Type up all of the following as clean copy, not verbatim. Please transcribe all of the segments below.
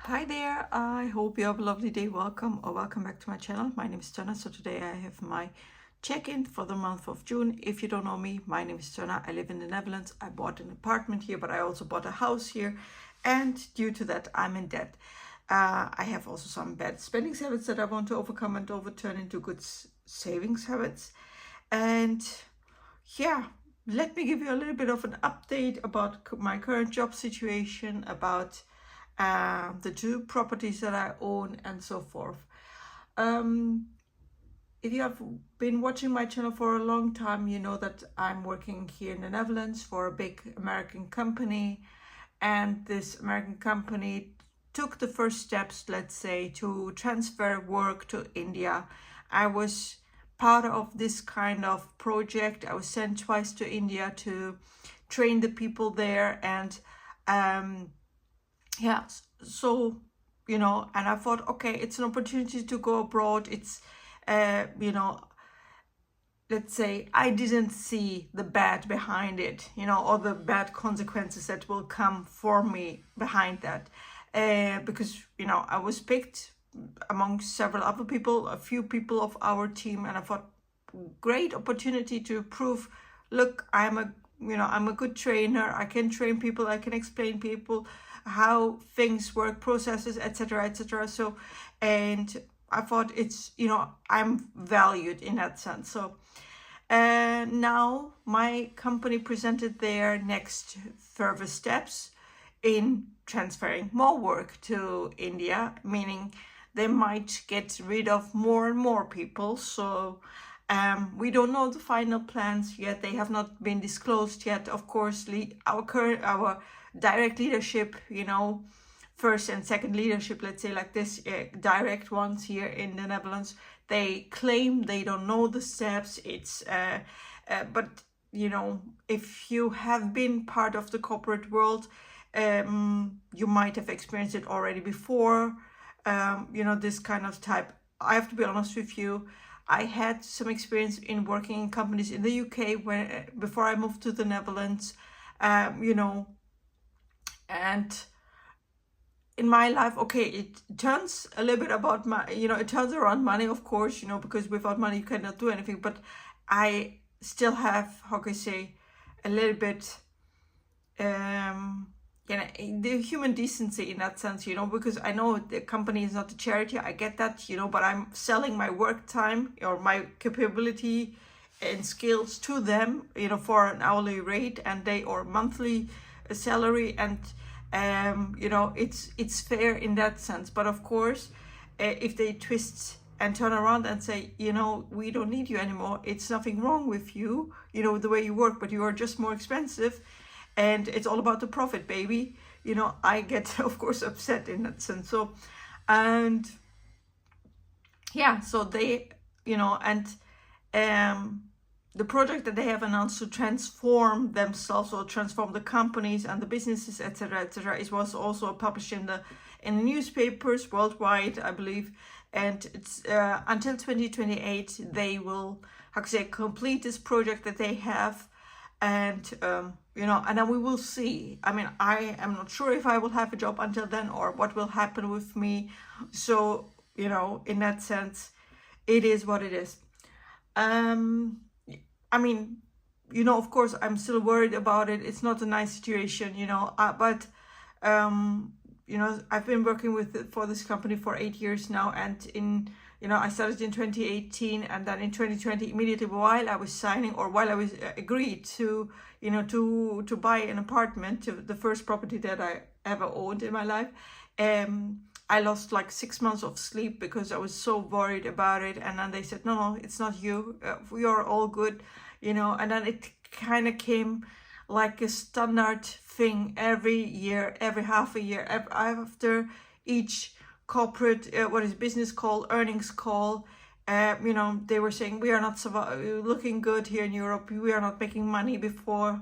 Hi there, I hope you have a lovely day. Welcome or welcome back to my channel. My name is Tana. So today I have my check-in for the month of June. If you don't know me, my name is Tana. I live in the Netherlands. I bought an apartment here, but I also bought a house here. And due to that, I'm in debt. I have also some bad spending habits that I want to overcome and overturn into good savings habits. And yeah, let me give you a little bit of an update about my current job situation, about the two properties that I own, and so forth. If you have been watching my channel for a long time, you know that I'm working here in the Netherlands for a big American company, and this American company took the first steps, let's say, to transfer work to India. I was part of this kind of project. I was sent twice to India to train the people there, and yeah, so and I thought, okay, it's an opportunity to go abroad. It's let's say I didn't see the bad behind it, or the bad consequences that will come for me behind that, because I was picked among several other people, a few people of our team, and I thought, great opportunity to prove, look, I'm a good trainer. I can train people. I can explain people how things work, processes, etc., etc. So, and I thought it's I'm valued in that sense. So, now my company presented their next further steps in transferring more work to India, meaning they might get rid of more and more people. So we don't know the final plans yet. They have not been disclosed yet. Of course, our direct leadership, first and second leadership, let's say like this, direct ones here in the Netherlands, they claim they don't know the steps. But if you have been part of the corporate world, you might have experienced it already before. This kind of type. I have to be honest with you. I had some experience in working in companies in the UK before I moved to the Netherlands, and in my life, okay, it turns a little bit about it turns around money, of course, because without money you cannot do anything. But I still have, how can I say, a little bit, the human decency in that sense, because I know the company is not a charity. I get that, but I'm selling my work time or my capability and skills to them, for an hourly rate or monthly salary, and it's fair in that sense. But of course, if they twist and turn around and say, we don't need you anymore, it's nothing wrong with you, the way you work, but you are just more expensive, and it's all about the profit, baby, I get, of course, upset in that sense. So, and yeah, so they, and the project that they have announced to transform themselves or transform the companies and the businesses, etc., etc., it was also published in the newspapers worldwide, I believe. And it's until 2028 they will, how to say, complete this project that they have, and and then we will see. I mean, I am not sure if I will have a job until then or what will happen with me. So in that sense, it is what it is. I mean, of course, I'm still worried about it. It's not a nice situation, but I've been working for this company for 8 years now, and I started in 2018, and then in 2020, immediately while I was agreed to, to buy an apartment, the first property that I ever owned in my life. I lost like 6 months of sleep because I was so worried about it. And then they said, no, it's not you. We are all good, and then it kind of came like a standard thing every year, every half a year, after each corporate, business call, earnings call. They were saying, we are not looking good here in Europe. We are not making money before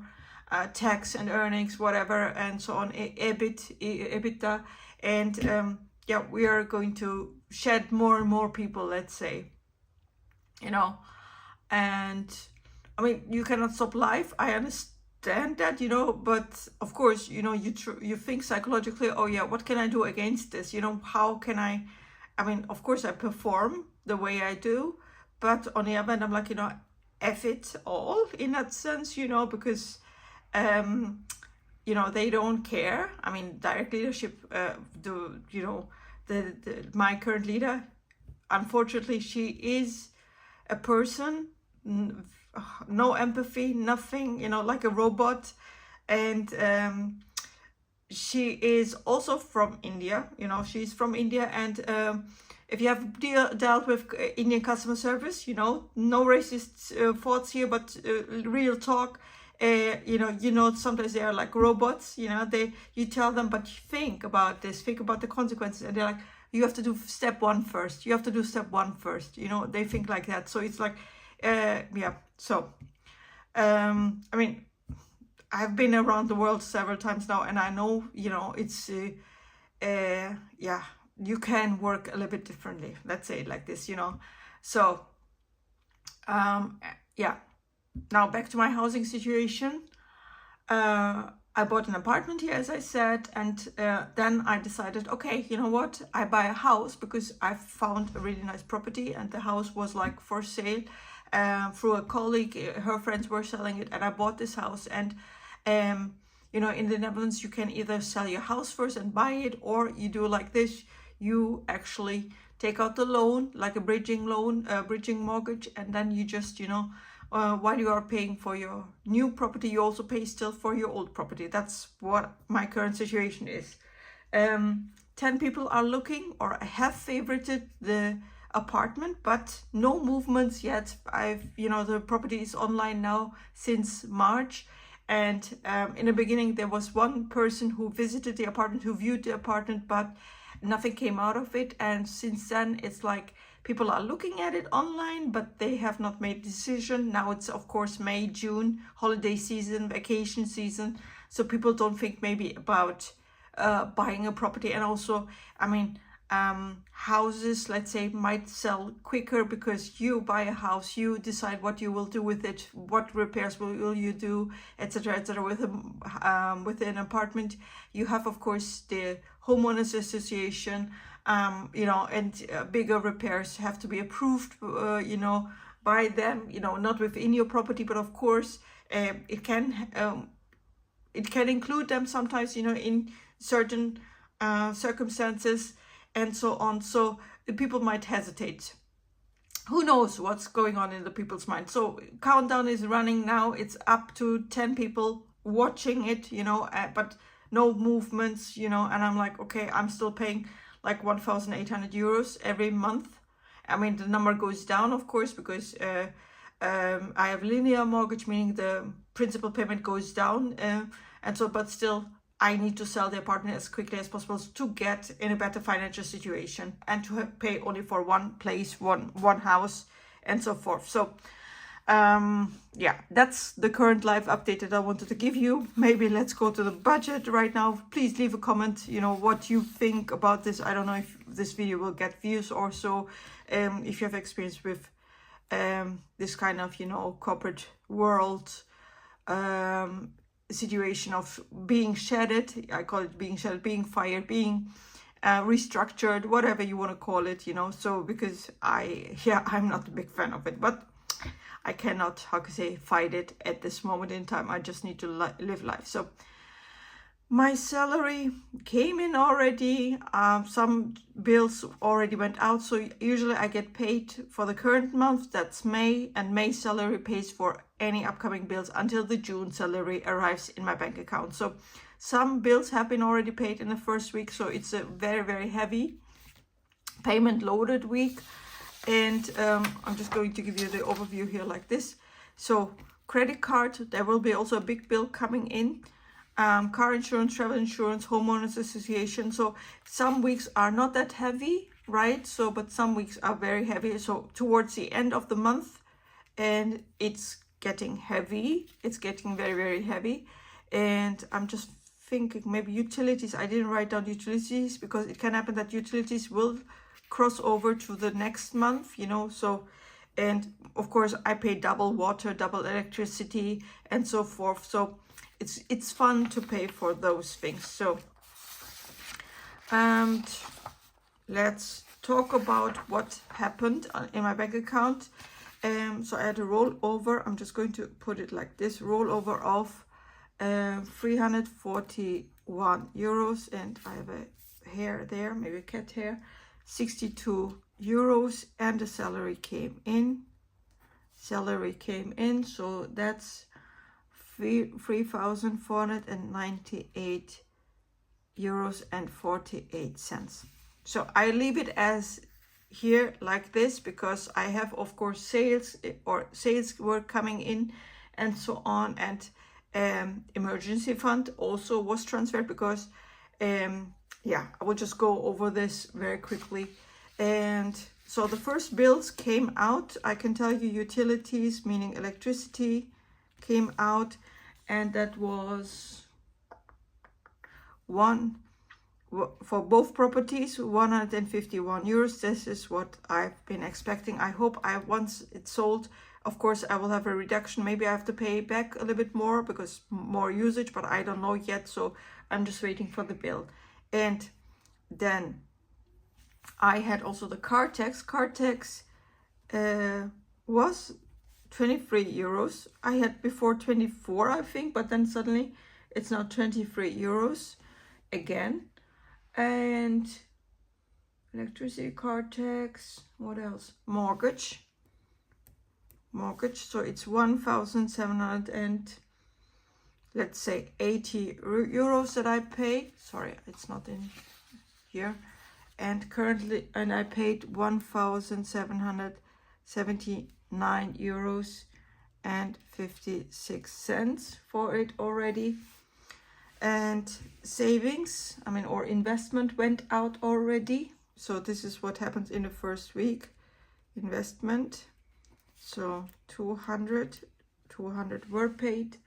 tax and earnings, whatever, and so on, EBITDA. And we are going to shed more and more people, let's say, and I mean, you cannot stop life. I understand understand that, you know, but of course, you know, you think psychologically, oh yeah, what can I do against this? You know, how can I mean, of course I perform the way I do, but on the other hand, I'm like, you know, F it all in that sense, you know, because, you know, they don't care. I mean, direct leadership, you know, my current leader, unfortunately, she is a person, no empathy, nothing, you know, like a robot. And she is also from India, you know, she's from India. And if you have dealt with Indian customer service, you know, no racist thoughts here, but real talk. You know, sometimes they are like robots, you know, you tell them, but think about this, think about the consequences. And they're like, you have to do step one first. You have to do step one first. You know, they think like that. So it's like, yeah. So, I mean, I've been around the world several times now, and I know, you know, it's, yeah, you can work a little bit differently. Let's say it like this, you know. So, yeah. Now back to my housing situation. I bought an apartment here, as I said, and then I decided, okay, you know what? I buy a house because I found a really nice property, and the house was like for sale through a colleague. Her friends were selling it, and I bought this house. And you know, in the Netherlands, you can either sell your house first and buy it, or you do like this. You actually take out the loan, like a bridging loan, bridging mortgage, and then you just, you know, while you are paying for your new property, you also pay still for your old property. That's what my current situation is. 10 people are looking or have favorited the apartment, but no movements yet. You know, the property is online now since March. And in the beginning, there was one person who visited the apartment, who viewed the apartment, but nothing came out of it. And since then, it's like people are looking at it online, but they have not made a decision. Now it's, of course, May, June, holiday season, vacation season. So people don't think maybe about buying a property. And also, I mean, houses, let's say, might sell quicker because you buy a house, you decide what you will do with it, what repairs will you do, etc., etc. With an apartment, you have, of course, the homeowners association, you know, and bigger repairs have to be approved, you know, by them, you know, not within your property, but of course, it can include them sometimes, you know, in certain circumstances and so on. So the people might hesitate. Who knows what's going on in the people's mind? So countdown is running now. It's up to 10 people watching it, you know, but no movements, you know. And I'm like, okay, I'm still paying like 1,800 euros every month. I mean, the number goes down, of course, because I have linear mortgage, meaning the principal payment goes down. And so, but still, I need to sell the apartment as quickly as possible to get in a better financial situation and to pay only for one place, one house, and so forth. So, yeah, that's the current life update that I wanted to give you. Maybe let's go to the budget right now. Please leave a comment, you know, what you think about this. I don't know if this video will get views or so. If you have experience with this kind of, you know, corporate world situation of being shedded, I call it being shedded, being fired, being restructured, whatever you want to call it, you know. So because I'm not a big fan of it, but I cannot, how can I say, fight it at this moment in time. I just need to live life. So my salary came in already. Some bills already went out. So usually I get paid for the current month, that's May, and May salary pays for any upcoming bills until the June salary arrives in my bank account. So some bills have been already paid in the first week. So it's a very, very heavy payment loaded week. And I'm just going to give you the overview here like this. So credit card, there will be also a big bill coming in. Car insurance, travel insurance, homeowners association. So some weeks are not that heavy, right? So, but some weeks are very heavy. So towards the end of the month, and it's getting heavy. It's getting very, very heavy. And I'm just thinking maybe utilities. I didn't write down utilities because it can happen that utilities will cross over to the next month, you know. So And of course I pay double water, double electricity, and so forth. So it's fun to pay for those things. So let's talk about what happened in my bank account. So I had a rollover. I'm just going to put it like this: rollover of 341 euros, and I have a hair there, maybe a cat hair. 62 euros, and the salary came in. So that's 3,498 euros and 48 cents. So I leave it as here like this because I have, of course, sales were coming in and so on, and emergency fund also was transferred because yeah, I will just go over this very quickly. And so the first bills came out. I can tell you utilities, meaning electricity, came out, and that was one for both properties, 151 euros. This is what I've been expecting. I hope once it's sold, of course, I will have a reduction. Maybe I have to pay back a little bit more because more usage, but I don't know yet. So I'm just waiting for the bill. And then I had also the car tax. Car tax was 23 euros. I had before 24, I think, but then suddenly it's now 23 euros again. And electricity, car tax, what else? Mortgage. So it's 1,700 and let's say 80 euros that I pay. Sorry, it's not in here. And currently, and I paid 1,779 euros and 56 cents for it already. And savings, or investment went out already. So this is what happens in the first week. Investment. So 200 were paid.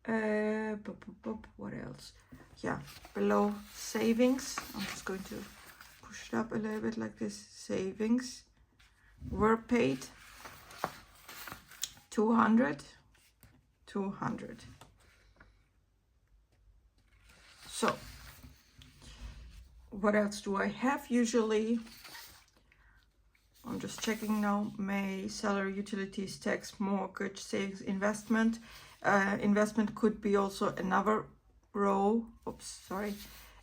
What else? Yeah, below savings, I'm just going to push it up a little bit like this. Savings were paid 200. So what else do I have usually? I'm just checking now. May, salary, utilities, tax, mortgage, savings, investment. Investment could be also another row. Oops, sorry.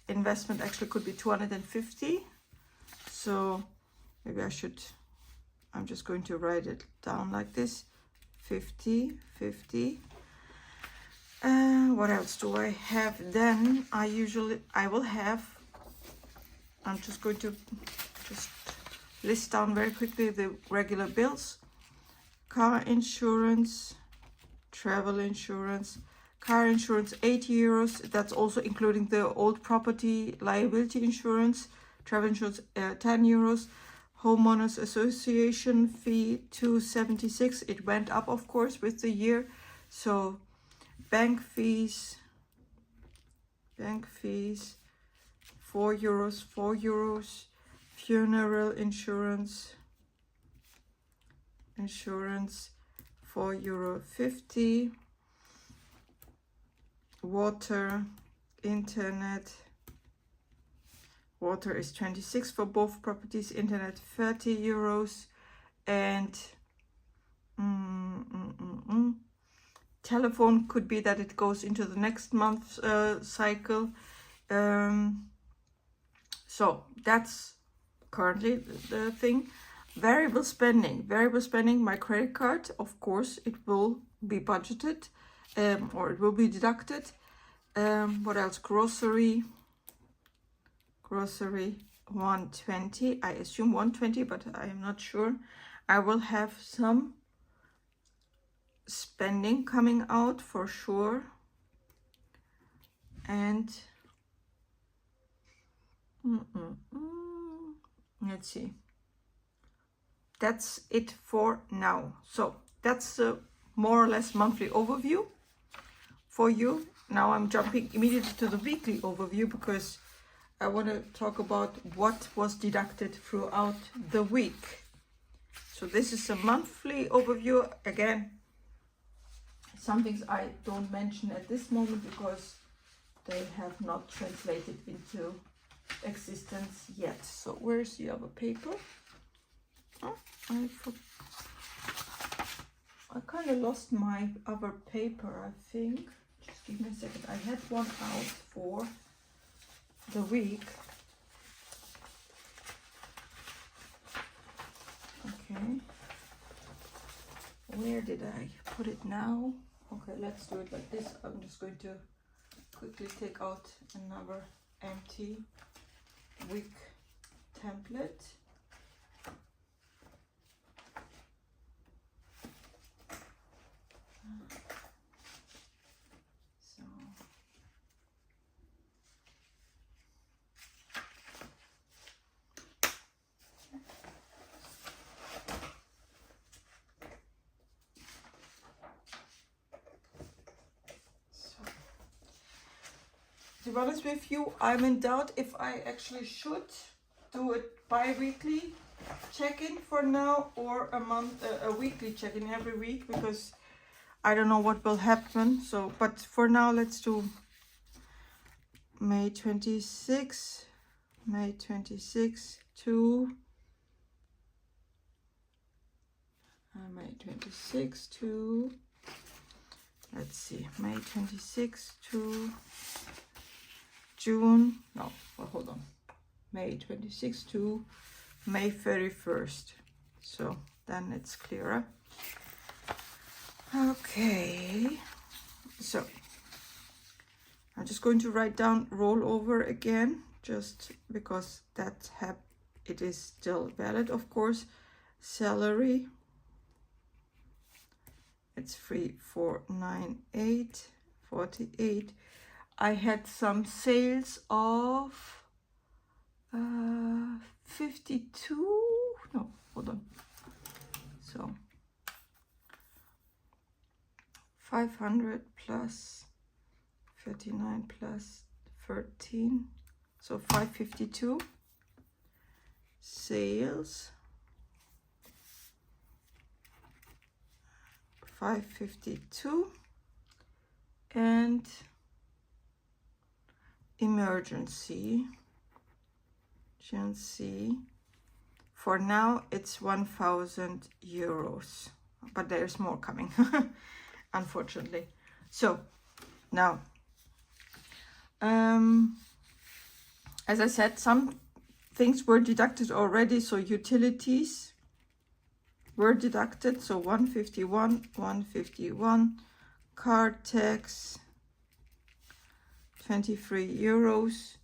Investment actually could be 250. So maybe I'm just going to write it down like this. 50. What else do I have then? I'm just going to list down very quickly the regular bills. Car insurance, travel insurance, car insurance 80 euros. That's also including the old property liability insurance. Travel insurance 10 euros. Homeowners association fee 276. It went up, of course, with the year. So bank fees 4 euros. Funeral insurance 4 euro 50. Water, internet. Water is 26 for both properties. Internet 30 euros. And telephone could be that it goes into the next month's cycle. So that's currently the thing. Variable spending, my credit card, of course, it will be budgeted or it will be deducted. What else? Grocery 120. I assume 120, but I am not sure. I will have some spending coming out for sure. And let's see. That's it for now. So that's a more or less monthly overview for you. Now I'm jumping immediately to the weekly overview because I want to talk about what was deducted throughout the week. So this is a monthly overview. Again, some things I don't mention at this moment because they have not translated into existence yet. So where's the other paper? Oh, I kind of lost my other paper, I think. Just give me a second. I had one out for the week. Okay. Where did I put it now? Okay, let's do it like this. I'm just going to quickly take out another empty week template. So to be honest with you, I'm in doubt if I actually should do it bi-weekly check-in for now, or a weekly check-in every week, because I don't know what will happen. So, but for now, let's do May 26 to May 26 to, let's see, May 26 to June, no, well, hold on, May 26 to May 31st. So then it's clearer. Okay, so I'm just going to write down rollover again, just because it is still valid, of course. Salary, it's 3498.48. I had some sales of 52. No, hold on. So 500 plus 39 plus 13, so 552 sales, 552, and emergency for now it's 1,000 euros, but there's more coming unfortunately. So now as I said, some things were deducted already. So utilities were deducted, so 151, card tax 23 euros,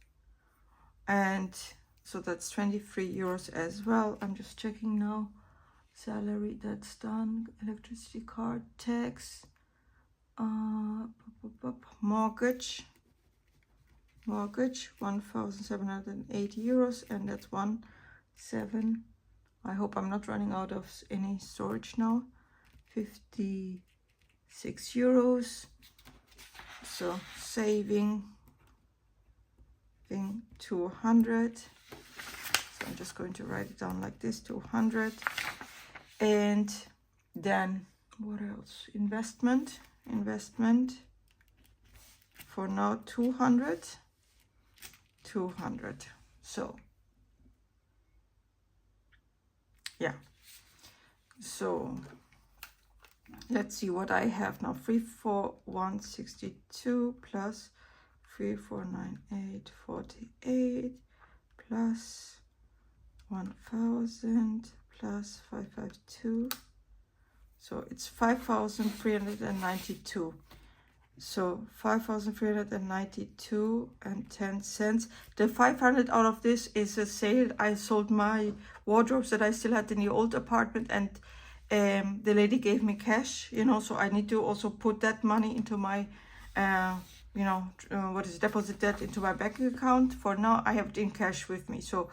and so that's 23 euros as well. I'm just checking now. Salary, that's done. Electricity, card tax, mortgage 1,780 euros, and that's 17. I hope I'm not running out of any storage now. 56 euros. So saving 200. So I'm just going to write it down like this, 200. And then what else? Investment for now 200. So yeah, so let's see what I have now. 34162 plus 3498.48 plus 1,000 plus 552, so it's 5,392. So 5,392 and 10 cents. The 500 out of this is a sale. I sold my wardrobes that I still had in the old apartment, and the lady gave me cash, so I need to also put that money into my deposit that into my bank account. For now I have it in cash with me, so,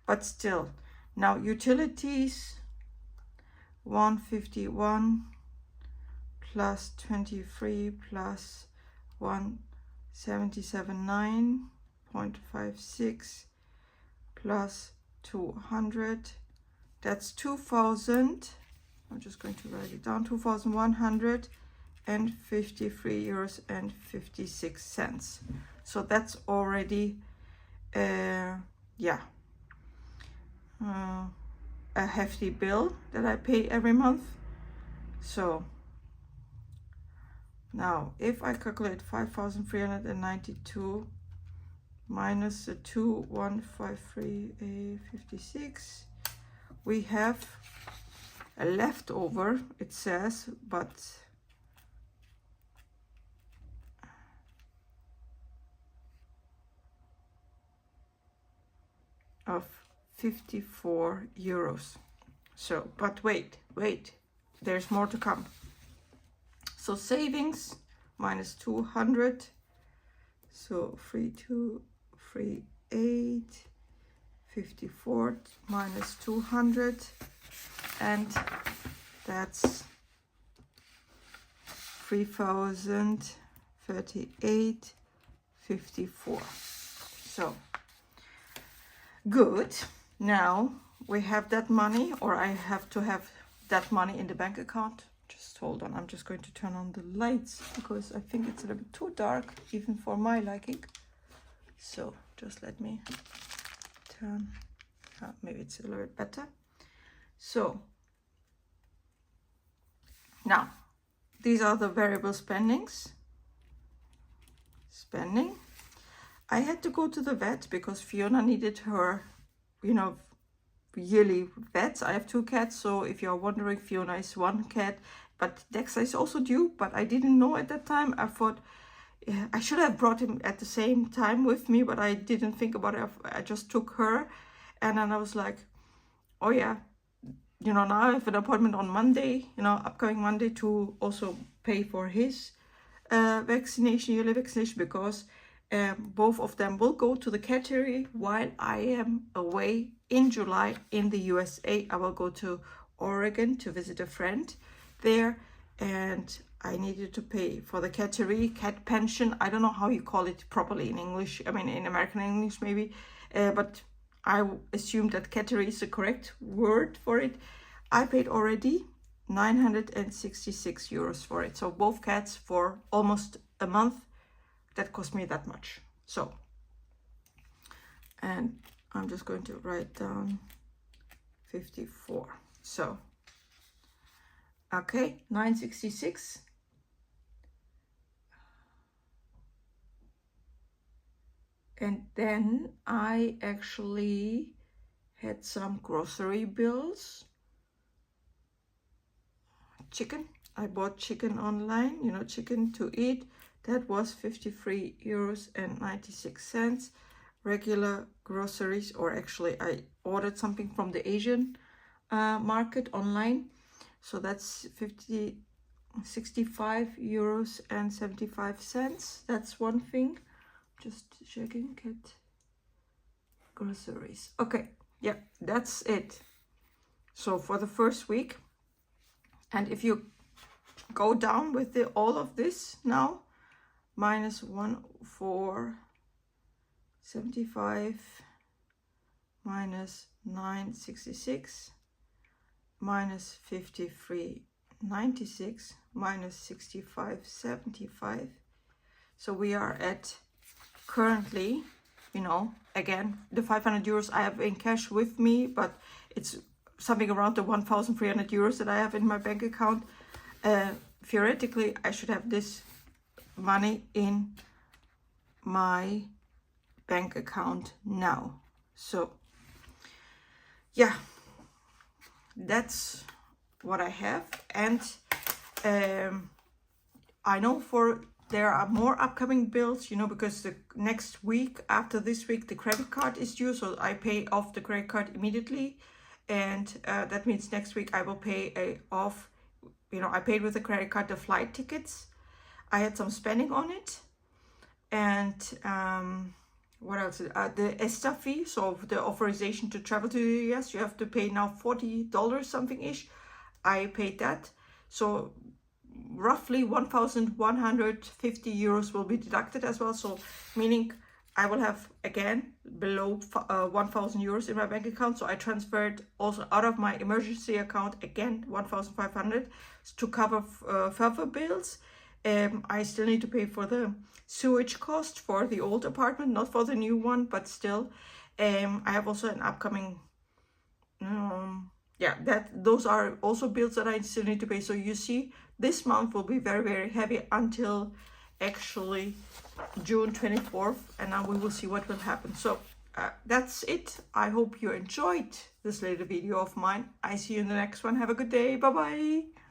but still. Now utilities 151 plus 23 plus 177.9.56 plus 200 that's 2,000. I'm just going to write it down. 2,153 euros and 56 cents. So that's already, yeah, a hefty bill that I pay every month. So now if I calculate 5,392 minus the 2,153.56, we have a leftover, it says, but of 54 euros. So, but wait, there's more to come. So savings minus 200, so 3,238, 54 minus 200, and that's 3,038.54. So good. Now we have that money, or I have to have that money in the bank account. Just hold on, I'm just going to turn on the lights because I think it's a little bit too dark even for my liking. So just let me turn, maybe it's a little bit better. So now these are the variable spending. I had to go to the vet because Fiona needed her, you know, yearly vets. I have 2 cats, so if you're wondering, Fiona is 1 cat, but Dexter is also due, but I didn't know at that time. I thought I should have brought him at the same time with me, but I didn't think about it. I just took her, and then I was like, oh yeah, you know, now I have an appointment on Monday, you know, upcoming Monday, to also pay for his vaccination, yearly vaccination, because both of them will go to the cattery while I am away in July in the USA. I will go to Oregon to visit a friend there, and I needed to pay for the cattery, cat pension. I don't know how you call it properly in English. I mean, in American English maybe, but I assume that cattery is the correct word for it. I paid already 966 euros for it. So both cats for almost a month. That cost me that much. So, and I'm just going to write down 54. So, okay, 966. And then I actually had some grocery bills. Chicken. I bought chicken online, you know, chicken to eat. That was 53 euros and 96 cents. Regular groceries, or actually I ordered something from the Asian market online. So that's 65 euros and 75 cents. That's one thing. Just checking it. Groceries. Okay, yeah, that's it. So for the first week, and if you go down with all of this now, minus 1,475 minus 966 minus 53.96 minus 65.75. So we are at currently, you know, again, the 500 euros I have in cash with me, but it's something around the 1,300 euros that I have in my bank account. Theoretically, I should have this money in my bank account now. So yeah, that's what I have. And I know there are more upcoming bills, you know, because the next week after this week the credit card is due, so I pay off the credit card immediately, and that means next week I will pay off, you know, I paid with the credit card the flight tickets. I had some spending on it, and what else? The ESTA fee, so the authorization to travel to the US, you have to pay now $40 something ish. I paid that, so roughly 1,150 euros will be deducted as well. So meaning I will have again below 1,000 euros in my bank account. So I transferred also out of my emergency account again 1,500 to cover further bills. I still need to pay for the sewage cost for the old apartment, not for the new one, but still. I have also an upcoming, yeah, those are also bills that I still need to pay. So you see, this month will be very, very heavy until actually June 24th, and now we will see what will happen. So that's it. I hope you enjoyed this little video of mine. I see you in the next one. Have a good day. Bye bye.